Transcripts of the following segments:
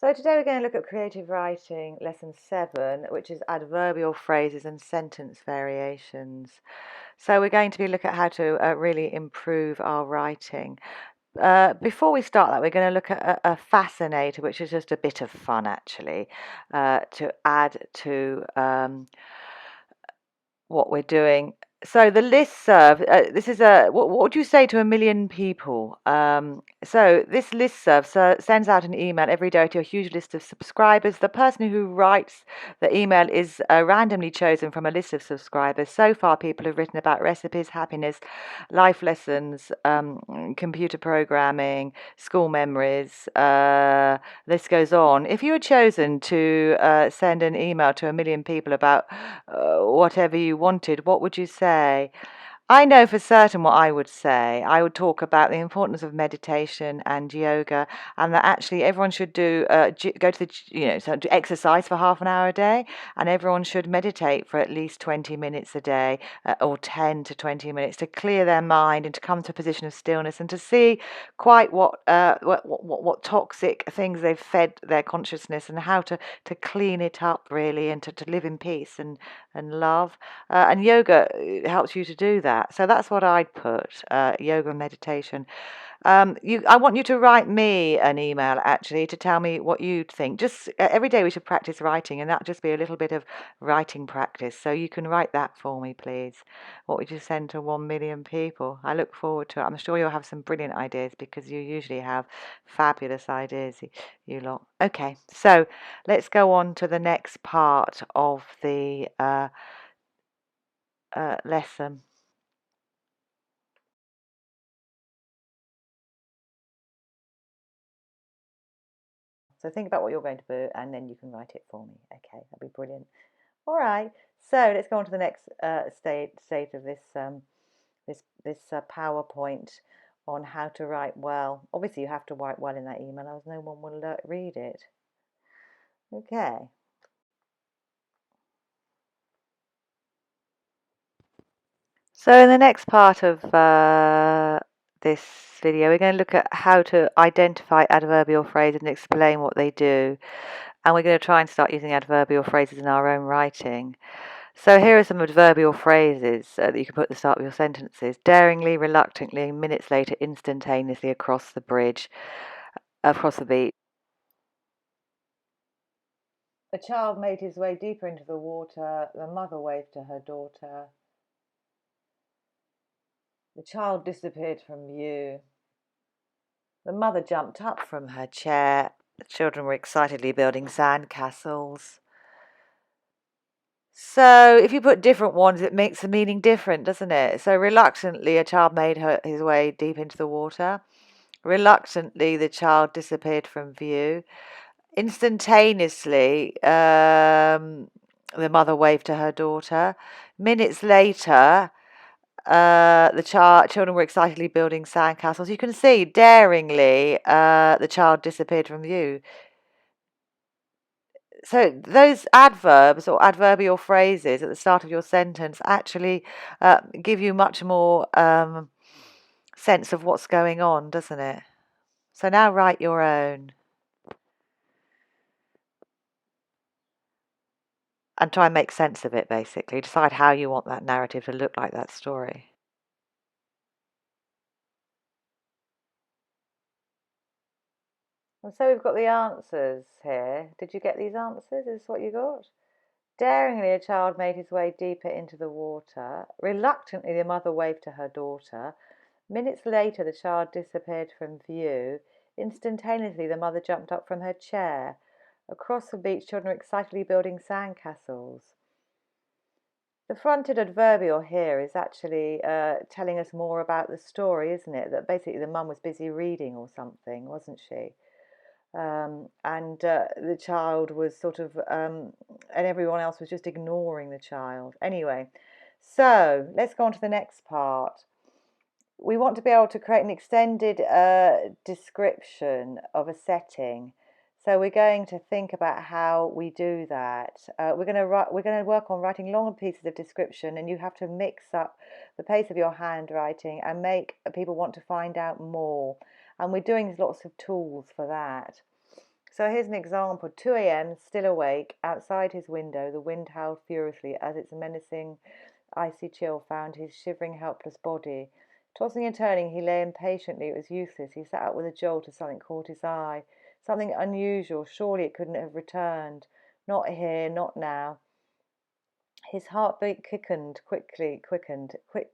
So today we're going to look at creative writing, lesson 7, which is adverbial phrases and sentence variations. So we're going to be looking at how to really improve our writing. Before we start that, we're going to look at a fascinator, which is just a bit of fun actually, to add to what we're doing. So the listserv, this is what would you say to 1 million people? So this listserv sends out an email every day to a huge list of subscribers. The person who writes the email is randomly chosen from a list of subscribers. So far, people have written about recipes, happiness, life lessons, computer programming, school memories. This goes on. If you were chosen to send an email to 1 million people about whatever you wanted, what would you say? I know for certain what I would say. I would talk about the importance of meditation and yoga, and that actually everyone should go to the so do exercise for half an hour a day, and everyone should meditate for at least 20 minutes a day, or 10 to 20 minutes to clear their mind and to come to a position of stillness and to see quite what toxic things they've fed their consciousness and how to clean it up really, and to live in peace and love. And yoga helps you to do that. So that's what I'd put, yoga and meditation. I want you to write me an email actually to tell me what you'd think. Just every day we should practice writing, and that'll just be a little bit of writing practice. So you can write that for me, please. What would you send to 1 million people? I look forward to it. I'm sure you'll have some brilliant ideas because you usually have fabulous ideas, you lot. Okay, so let's go on to the next part of the lesson. So think about what you're going to do, and then you can write it for me. Okay, that'd be brilliant. All right. So let's go on to the next stage of this PowerPoint on how to write well. Obviously, you have to write well in that email, else no one will read it. Okay. So in the next part of this video, we're going to look at how to identify adverbial phrases and explain what they do. And we're going to try and start using adverbial phrases in our own writing. So here are some adverbial phrases that you can put at the start of your sentences. Daringly, reluctantly, minutes later, instantaneously, across the bridge, across the beach. A child made his way deeper into the water. The mother waved to her daughter. The child disappeared from view. The mother jumped up from her chair. The children were excitedly building sand castles. So if you put different ones, it makes the meaning different, doesn't it? So reluctantly, a child made his way deep into the water. Reluctantly, the child disappeared from view. Instantaneously, the mother waved to her daughter. Minutes later, the children were excitedly building sandcastles. You can see, daringly, the child disappeared from view. So those adverbs or adverbial phrases at the start of your sentence actually give you much more sense of what's going on, doesn't it? So now write your own and try and make sense of it, basically. Decide how you want that narrative to look like, that story. And so we've got the answers here. Did you get these answers? Is this what you got? Daringly, a child made his way deeper into the water. Reluctantly, the mother waved to her daughter. Minutes later, the child disappeared from view. Instantaneously, the mother jumped up from her chair. Across the beach, children were excitedly building sandcastles. The fronted adverbial here is actually telling us more about the story, isn't it? That basically the mum was busy reading or something, wasn't she? And the child was sort of, and everyone else was just ignoring the child. Anyway, so let's go on to the next part. We want to be able to create an extended description of a setting. So we're going to think about how we do that. We're going to work on writing longer pieces of description, and you have to mix up the pace of your handwriting and make people want to find out more. And we're doing lots of tools for that. So here's an example. 2 a.m., still awake. Outside his window, the wind howled furiously as its menacing, icy chill found his shivering, helpless body. Tossing and turning, he lay impatiently. It was useless. He sat up with a jolt as something caught his eye. Something unusual. Surely it couldn't have returned. Not here, not now. His heartbeat quickened.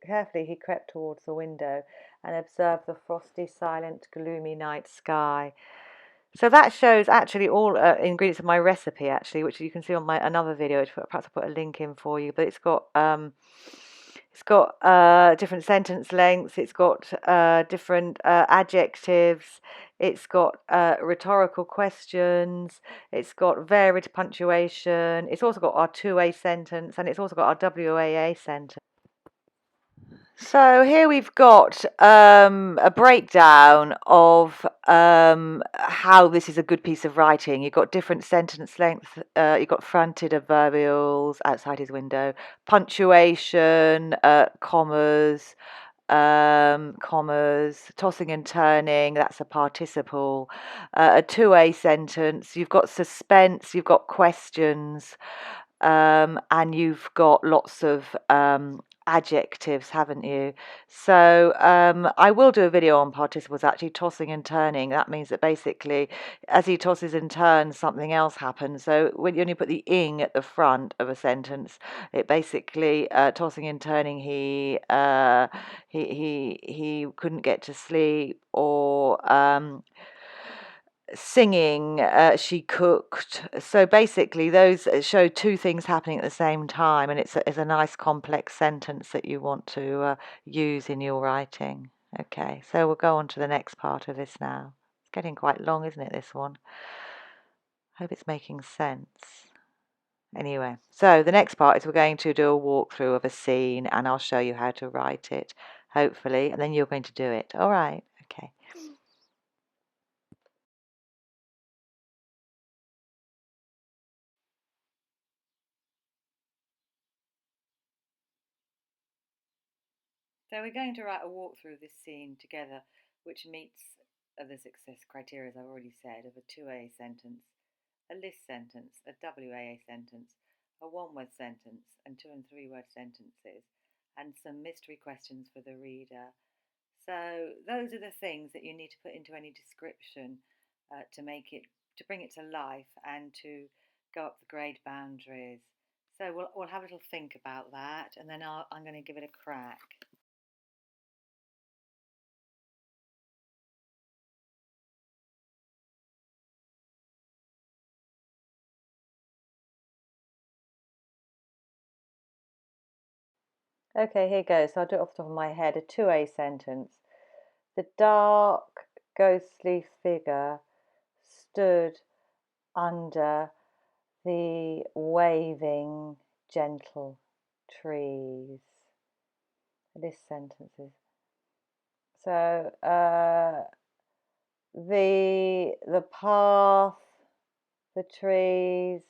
Carefully he crept towards the window and observed the frosty, silent, gloomy night sky. So that shows actually all ingredients of my recipe, actually, which you can see on my another video, which perhaps I'll put a link in for you. But it's got different sentence lengths. It's got different adjectives. It's got rhetorical questions. It's got varied punctuation. It's also got our two-way sentence, and it's also got our WAA sentence. So here we've got a breakdown of how this is a good piece of writing. You've got different sentence lengths. You've got fronted adverbials outside his window, punctuation, commas, tossing and turning. That's a participle. A two-way sentence. You've got suspense. You've got questions. And you've got lots of adjectives, haven't you? So I will do a video on participles, actually, tossing and turning. That means that basically as he tosses and turns, something else happens. So when you only put the ing at the front of a sentence, it basically tossing and turning, he couldn't get to sleep, or singing, she cooked. So basically those show two things happening at the same time, and it's a nice complex sentence that you want to use in your writing. Okay, so we'll go on to the next part of this now. It's getting quite long, isn't it, this one? Hope it's making sense. Anyway, so the next part is we're going to do a walkthrough of a scene, and I'll show you how to write it, hopefully, and then you're going to do it. All right, okay. So we're going to write a walkthrough of this scene together, which meets the success criteria, as I've already said, of a 2A sentence, a list sentence, a WAA sentence, a one-word sentence, and 2 and 3 word sentences, and some mystery questions for the reader. So those are the things that you need to put into any description to bring it to life and to go up the grade boundaries. So we'll have a little think about that, and then I'm going to give it a crack. Okay, here goes. So I'll do it off the top of my head. A 2A sentence. The dark, ghostly figure stood under the waving, gentle trees. This sentence is. So the path, the trees,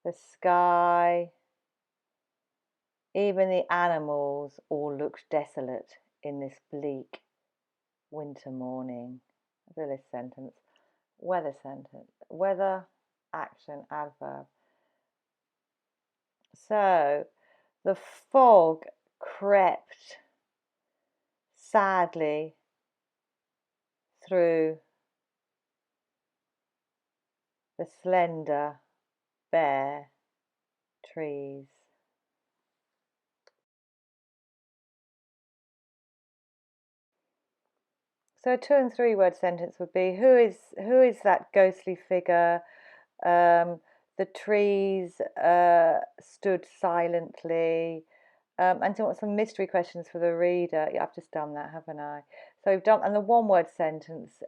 the sky, even the animals all looked desolate in this bleak winter morning. The list sentence. Weather sentence. Weather, action, adverb. So the fog crept sadly through the slender, bare trees. So a 2 and 3 word sentence would be who is that ghostly figure? The trees stood silently. And so I want some mystery questions for the reader. Yeah, I've just done that, haven't I? So we've done, and the one word sentence,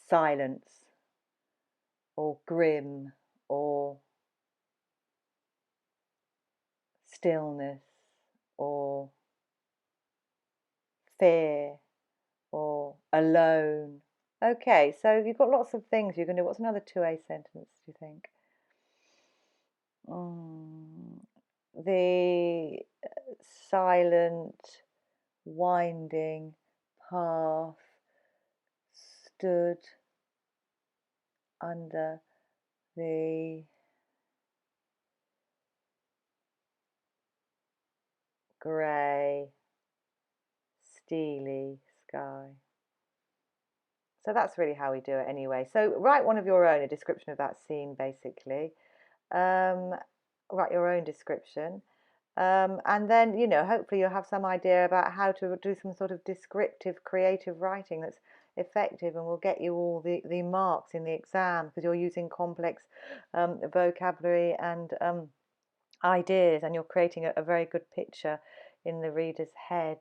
silence, or grim, or stillness, or fear, or alone. Okay, so you've got lots of things you can do. What's another 2A sentence, do you think? The silent, winding path stood under the grey, steely sky. So that's really how we do it anyway. So write one of your own, a description of that scene, basically. Write your own description. And then, hopefully you'll have some idea about how to do some sort of descriptive, creative writing that's effective and will get you all the marks in the exam, because you're using complex vocabulary and ideas, and you're creating a very good picture in the reader's head.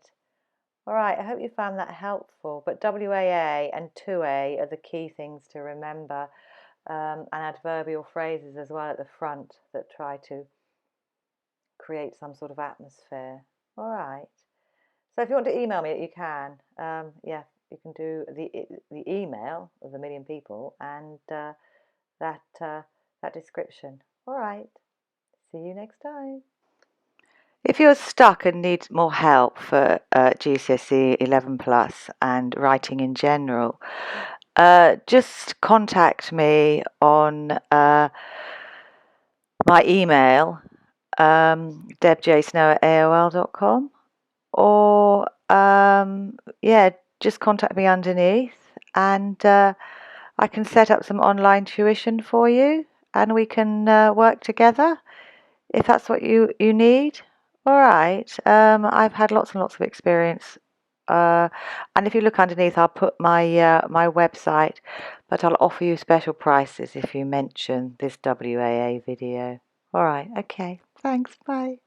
All right, I hope you found that helpful. But WAA and 2A are the key things to remember, and adverbial phrases as well at the front that try to create some sort of atmosphere. All right. So if you want to email me, you can. Yeah, you can do the email of the million people and that description. All right. See you next time. If you're stuck and need more help for GCSE 11 plus and writing in general, just contact me on my email, debjsnow@aol.com, or yeah, just contact me underneath, and I can set up some online tuition for you, and we can work together if that's what you need. All right. I've had lots and lots of experience, and if you look underneath, I'll put my website, but I'll offer you special prices if you mention this WAA video. All right. Okay. Thanks. Bye.